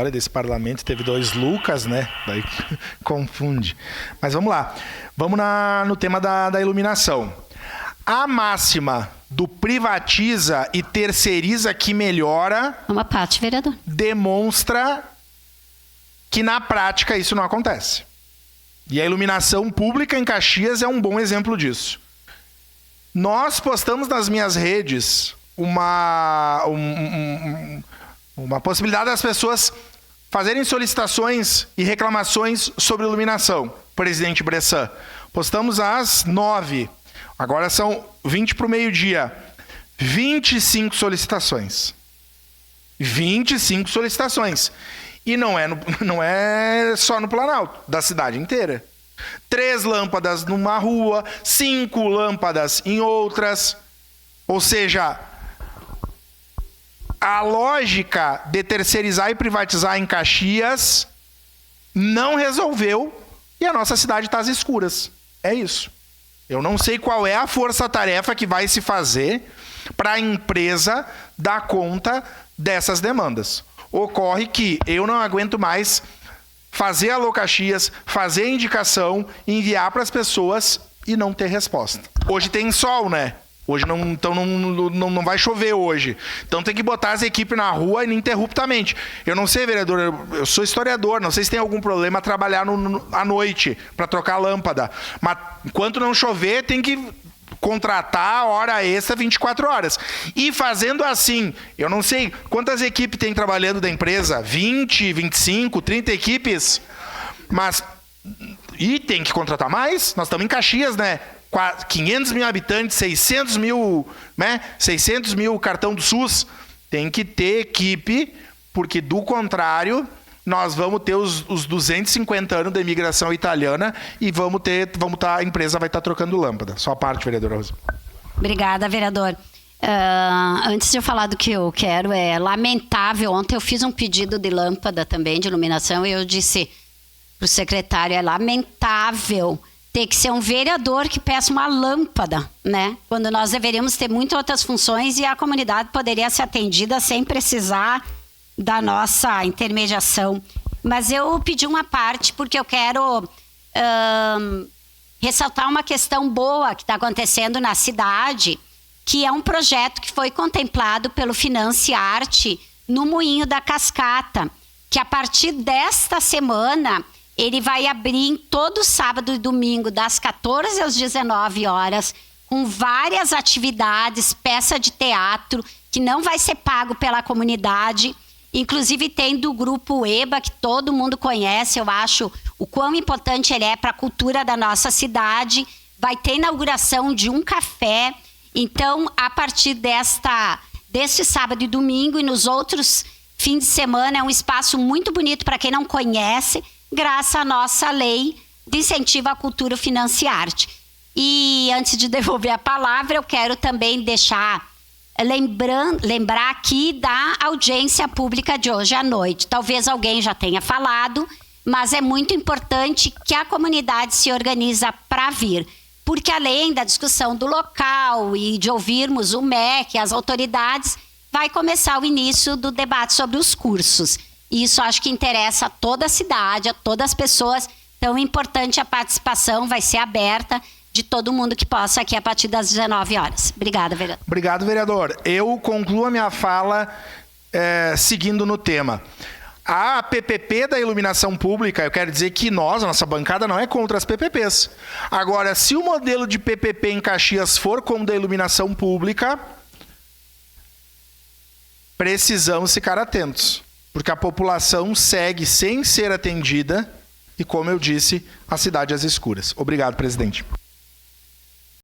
desse parlamento, teve 2 Lucas, né? Daí confunde. Mas vamos lá. Vamos no tema da iluminação. A máxima do privatiza e terceiriza que melhora... Uma parte, vereador. Demonstra que na prática isso não acontece. E a iluminação pública em Caxias é um bom exemplo disso. Nós postamos nas minhas redes uma possibilidade das pessoas fazerem solicitações e reclamações sobre iluminação. Presidente Bressan, postamos às 9h. Agora são 20 para o meio-dia. 25 solicitações. 25 solicitações. E não é só no Planalto, da cidade inteira. 3 lâmpadas numa rua, 5 lâmpadas em outras. Ou seja, a lógica de terceirizar e privatizar em Caxias não resolveu e a nossa cidade está às escuras. É isso. Eu não sei qual é a força-tarefa que vai se fazer para a empresa dar conta dessas demandas. Ocorre que eu não aguento mais fazer Alô Caxias, fazer indicação, enviar para as pessoas e não ter resposta. Hoje tem sol, né? Hoje não vai chover hoje. Então tem que botar as equipes na rua ininterruptamente. Eu não sei, vereador, eu sou historiador, não sei se tem algum problema trabalhar à noite para trocar lâmpada. Mas enquanto não chover, tem que contratar hora extra 24 horas. E fazendo assim, eu não sei quantas equipes tem trabalhando da empresa, 20, 25, 30 equipes, mas... E tem que contratar mais? Nós estamos em Caxias, né? 500 mil habitantes, 600 mil, né? 600 mil cartão do SUS. Tem que ter equipe, porque do contrário, nós vamos ter os 250 anos da imigração italiana e a empresa vai estar trocando lâmpada. Só a parte, vereadora Rosa. Obrigada, vereador. Antes de eu falar do que eu quero, é lamentável. Ontem eu fiz um pedido de lâmpada também, de iluminação, e eu disse para o secretário, é lamentável ter que ser um vereador que peça uma lâmpada, né? Quando nós deveríamos ter muitas outras funções e a comunidade poderia ser atendida sem precisar da nossa intermediação. Mas eu pedi uma parte porque eu quero ressaltar uma questão boa que está acontecendo na cidade, que é um projeto que foi contemplado pelo Finance Arte no Moinho da Cascata, que a partir desta semana ele vai abrir todo sábado e domingo, das 14 às 19 horas, com várias atividades, peça de teatro, que não vai ser pago pela comunidade. Inclusive tem do grupo EBA, que todo mundo conhece, eu acho o quão importante ele é para a cultura da nossa cidade. Vai ter inauguração de um café. Então, a partir deste sábado e domingo e nos outros fins de semana, é um espaço muito bonito para quem não conhece, graças à nossa lei de incentivo à cultura Financiarte. E antes de devolver a palavra, eu quero também lembrar aqui da audiência pública de hoje à noite. Talvez alguém já tenha falado, mas é muito importante que a comunidade se organiza para vir. Porque além da discussão do local e de ouvirmos o MEC, as autoridades, vai começar o início do debate sobre os cursos. Isso acho que interessa a toda a cidade, a todas as pessoas. Então, é importante a participação, vai ser aberta de todo mundo que possa aqui a partir das 19 horas. Obrigada, vereador. Obrigado, vereador. Eu concluo a minha fala seguindo no tema. A PPP da iluminação pública, eu quero dizer que a nossa bancada não é contra as PPPs. Agora, se o modelo de PPP em Caxias for como da iluminação pública, precisamos ficar atentos. Porque a população segue sem ser atendida e, como eu disse, a cidade às escuras. Obrigado, presidente.